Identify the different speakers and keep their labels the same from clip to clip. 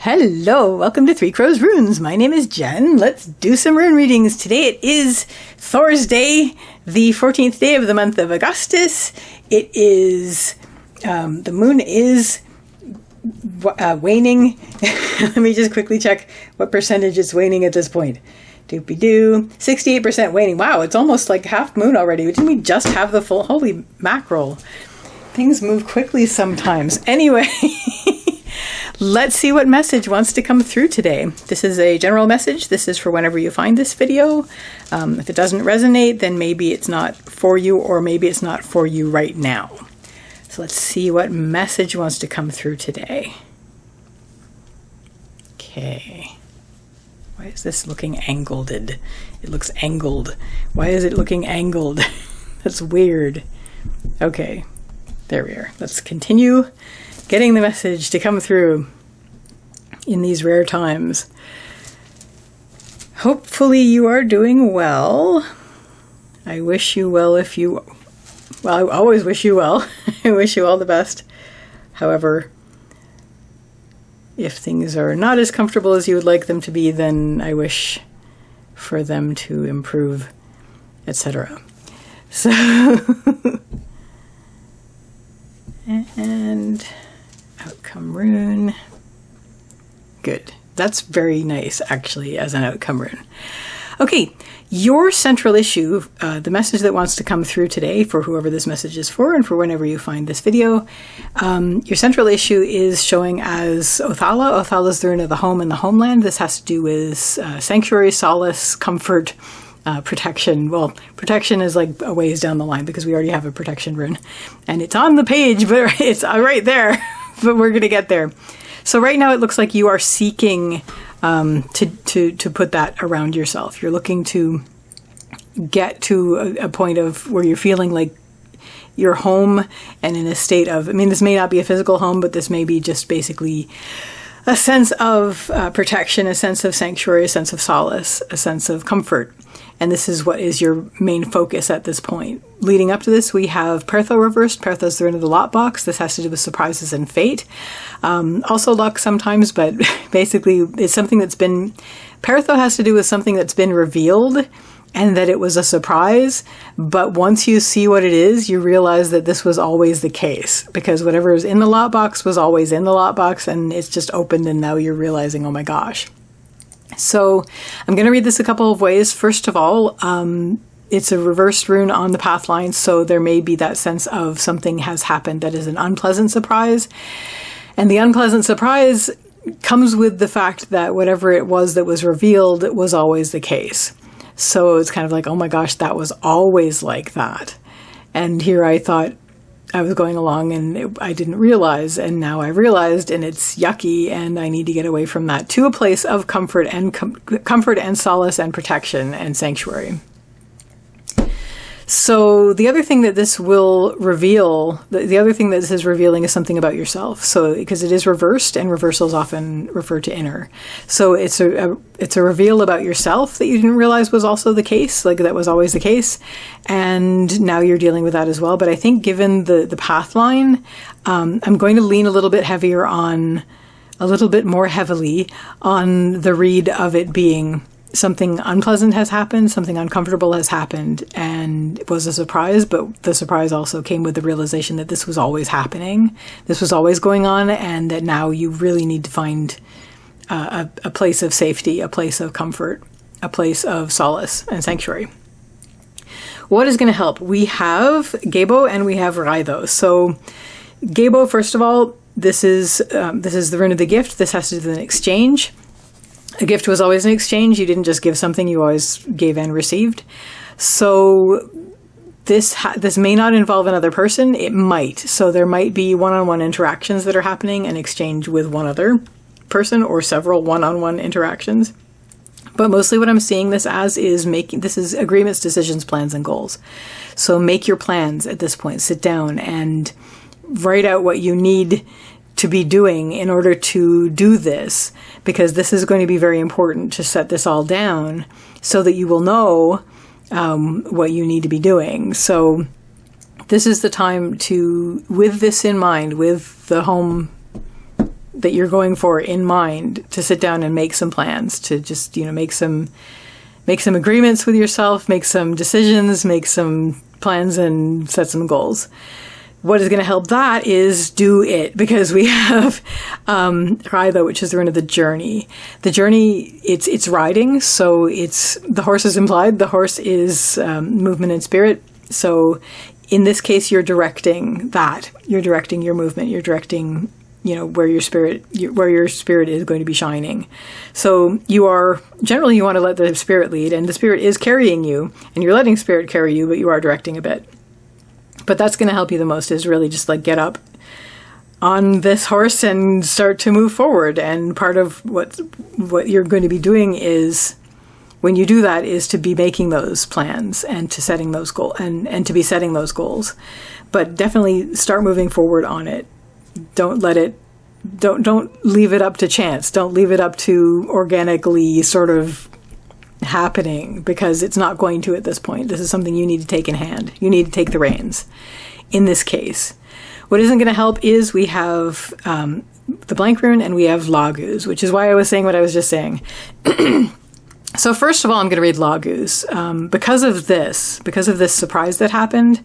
Speaker 1: Hello, welcome to Three Crows Runes. My name is Jen. Let's do some rune readings. Today it is Thursday, the 14th day of the month of Augustus. It is, the moon is waning. Let me just quickly check what percentage it's waning at this point. Doopy-doo. 68% waning. Wow, it's almost like half moon already. Didn't we just have the full? Holy mackerel. Things move quickly sometimes. Anyway. Let's see what message wants to come through today. This is a general message. This is for whenever you find this video. If it doesn't resonate, then maybe it's not for you, or maybe it's not for you right now. So let's see what message wants to come through today. Okay. Why is this looking angled? It looks angled. Why is it looking angled? That's weird. Okay. There we are. Let's continue getting the message to come through in these rare times. Hopefully you are doing well. I wish you well if you... Well, I always wish you well. I wish you all the best. However, if things are not as comfortable as you would like them to be, then I wish for them to improve, etc. So... and... outcome rune. Good. That's very nice, actually, as an outcome rune. Okay, your central issue, the message that wants to come through today, for whoever this message is for, and for whenever you find this video, your central issue is showing as Othala. Othala is the rune of the home and the homeland. This has to do with sanctuary, solace, comfort, protection. Well, protection is like a ways down the line because we already have a protection rune. And it's on the page, but it's right there. But we're going to get there. So right now it looks like you are seeking to put that around yourself. You're looking to get to a point of where you're feeling like you're home and in a state of, I mean, this may not be a physical home, but this may be just basically a sense of protection, a sense of sanctuary, a sense of solace, a sense of comfort. And this is what is your main focus at this point. Leading up to this, we have Pertho reversed. Pertho is the rune of the lot box. This has to do with surprises and fate. Also luck sometimes, but basically it's something that's been... Pertho has to do with something that's been revealed and that it was a surprise. But once you see what it is, you realize that this was always the case. Because whatever is in the lot box was always in the lot box, and it's just opened and now you're realizing, oh my gosh. So I'm going to read this a couple of ways. First of all, it's a reversed rune on the path line, so there may be that sense of something has happened that is an unpleasant surprise. And the unpleasant surprise comes with the fact that whatever it was that was revealed was always the case. So it's kind of like, oh my gosh, that was always like that. And here I thought I was going along and I didn't realize, and now I realized, and it's yucky, and I need to get away from that to a place of comfort and solace and protection and sanctuary. So the other thing that this will reveal, the other thing that this is revealing is something about yourself. So because it is reversed, and reversals often refer to inner. So it's a reveal about yourself that you didn't realize was also the case, like that was always the case. And now you're dealing with that as well. But I think given the path line, I'm going to lean a little bit more heavily on the read of it being something unpleasant has happened, something uncomfortable has happened, and it was a surprise, but the surprise also came with the realization that this was always happening, this was always going on, and that now you really need to find a place of safety, a place of comfort, a place of solace and sanctuary. What is going to help? We have Gebo and we have Raido. So Gebo, first of all, this is the rune of the gift. This has to do with an exchange. A gift was always an exchange. You didn't just give something, you always gave and received. So this may not involve another person. It might. So there might be one-on-one interactions that are happening, an exchange with one other person or several one-on-one interactions. But mostly what I'm seeing this as is this is agreements, decisions, plans, and goals. So make your plans at this point. Sit down and write out what you need to be doing in order to do this, because this is going to be very important to set this all down so that you will know what you need to be doing. So this is the time to, with this in mind, with the home that you're going for in mind, to sit down and make some plans, to just, make some agreements with yourself, make some decisions, make some plans, and set some goals. What is going to help that is do it, because we have Raida, which is the rune of the journey. The journey, it's riding, so it's the horse is implied. The horse is movement and spirit. So in this case, you're directing that. You're directing your movement. You're directing, where your spirit is going to be shining. So you want to let the spirit lead, and the spirit is carrying you, and you're letting spirit carry you, but you are directing a bit. But that's going to help you the most, is really just get up on this horse and start to move forward. And part of what you're going to be doing is, when you do that, is to be making those plans and to setting those goals and to be setting those goals. But definitely start moving forward on it. Don't leave it up to chance. Don't leave it up to organically sort of happening, because it's not going to at this point. This is something you need to take in hand. You need to take the reins in this case. What isn't going to help is we have the blank rune and we have Laguz, which is why I was saying what I was just saying. So first of all, I'm going to read Laguz. Because of this surprise that happened,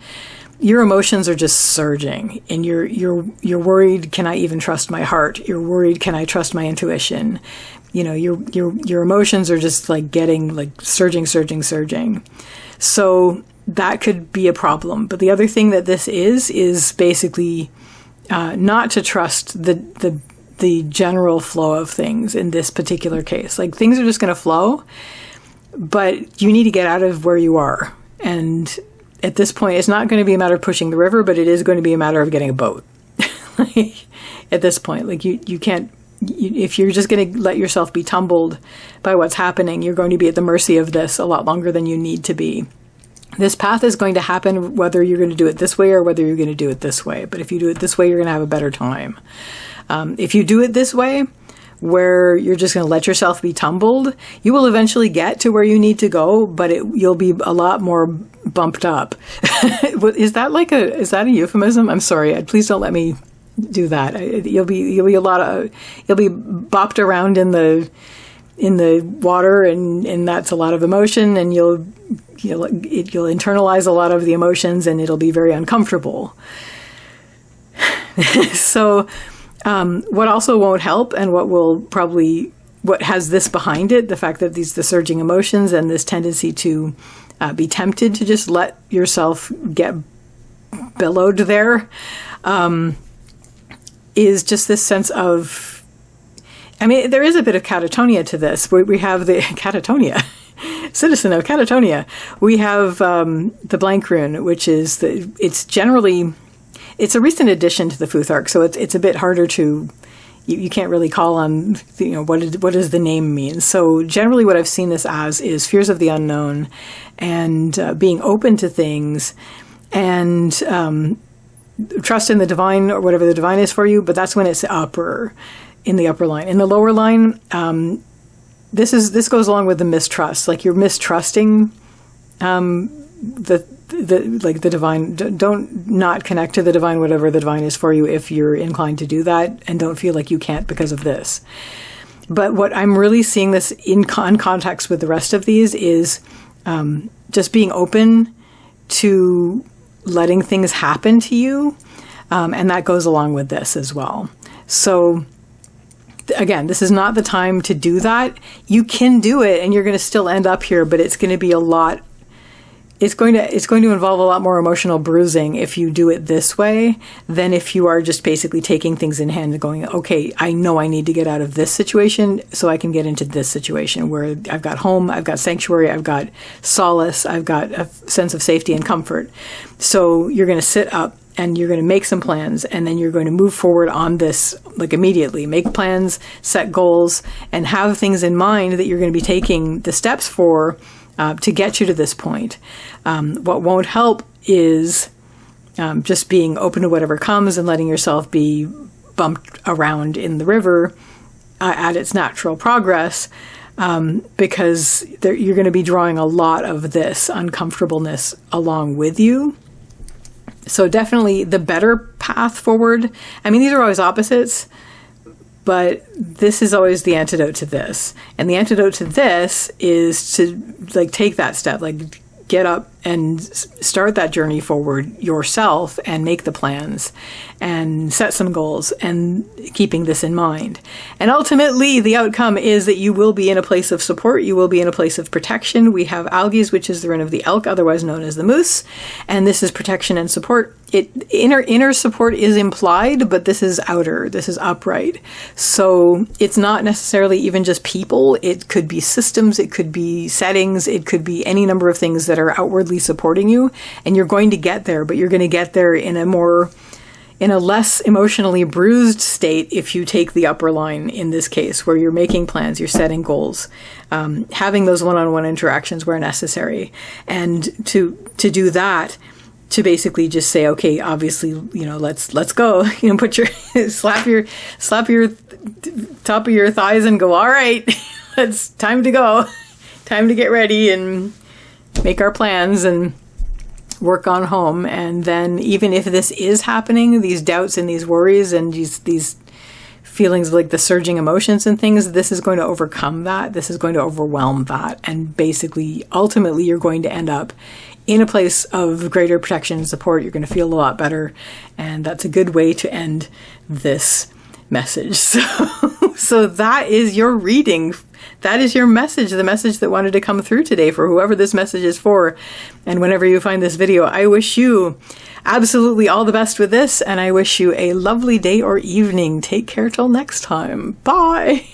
Speaker 1: your emotions are just surging, and you're worried, can I even trust my heart? You're worried, can I trust my intuition? Your emotions are just getting surging. So that could be a problem. But the other thing that this is basically not to trust the general flow of things in this particular case. Things are just going to flow, but you need to get out of where you are. And at this point, it's not going to be a matter of pushing the river, but it is going to be a matter of getting a boat. At this point, you can't. If you're just going to let yourself be tumbled by what's happening, you're going to be at the mercy of this a lot longer than you need to be. This path is going to happen whether you're going to do it this way or whether you're going to do it this way. But if you do it this way, you're going to have a better time. If you do it this way, where you're just going to let yourself be tumbled, you will eventually get to where you need to go, but you'll be a lot more bumped up. Is that a euphemism? I'm sorry. Please don't let me do that. You'll be bopped around in the water, and that's a lot of emotion, and you'll internalize a lot of the emotions, and it'll be very uncomfortable. So what also won't help, and what has this behind it, the fact that the surging emotions and this tendency to be tempted to just let yourself get billowed there, is just this sense of, there is a bit of catatonia to this. We have the catatonia, citizen of catatonia. We have the blank rune, which is it's a recent addition to the Futhark, so it's a bit harder to, you can't really call on, what does the name mean. So generally what I've seen this as is fears of the unknown, and being open to things, and trust in the divine, or whatever the divine is for you, but that's when it's in the upper line. In the lower line, this goes along with the mistrust. You're mistrusting the divine. Don't not connect to the divine, whatever the divine is for you, if you're inclined to do that, and don't feel like you can't because of this. But what I'm really seeing this in context with the rest of these is just being open to letting things happen to you, and that goes along with this as well. So again, this is not the time to do that. You can do it, and you're going to still end up here, but it's going to be a lot. It's going to involve a lot more emotional bruising if you do it this way than if you are just basically taking things in hand and going, okay, I know I need to get out of this situation so I can get into this situation where I've got home, I've got sanctuary, I've got solace, I've got a sense of safety and comfort. So you're going to sit up and you're going to make some plans, and then you're going to move forward on this immediately. Make plans, set goals, and have things in mind that you're going to be taking the steps for to get you to this point. What won't help is just being open to whatever comes and letting yourself be bumped around in the river at its natural progress, because you're going to be drawing a lot of this uncomfortableness along with you. So definitely the better path forward. These are always opposites, But this is always the antidote to this. And the antidote to this is to like take that step, like get up and start that journey forward yourself and make the plans and set some goals and keeping this in mind. And ultimately, the outcome is that you will be in a place of support. You will be in a place of protection. We have algae, which is the rune of the elk, otherwise known as the moose. And this is protection and support. Inner support is implied, but this is outer. This is upright. So it's not necessarily even just people. It could be systems. It could be settings. It could be any number of things that are outwardly supporting you. And you're going to get there, but you're going to get there in a less emotionally bruised state if you take the upper line in this case, where you're making plans, you're setting goals, having those one-on-one interactions where necessary. And to do that, to basically just say, okay, obviously, let's go, put your, slap your top of your thighs and go, all right, it's time to go, time to get ready and make our plans and work on home. And then even if this is happening, these doubts and these worries and these feelings of like the surging emotions and things, this is going to overcome that. This is going to overwhelm that. And basically, ultimately, you're going to end up in a place of greater protection and support. You're going to feel a lot better. And that's a good way to end this message. So that is your reading. That is your message, the message that wanted to come through today for whoever this message is for. And whenever you find this video, I wish you absolutely all the best with this. And I wish you a lovely day or evening. Take care till next time. Bye.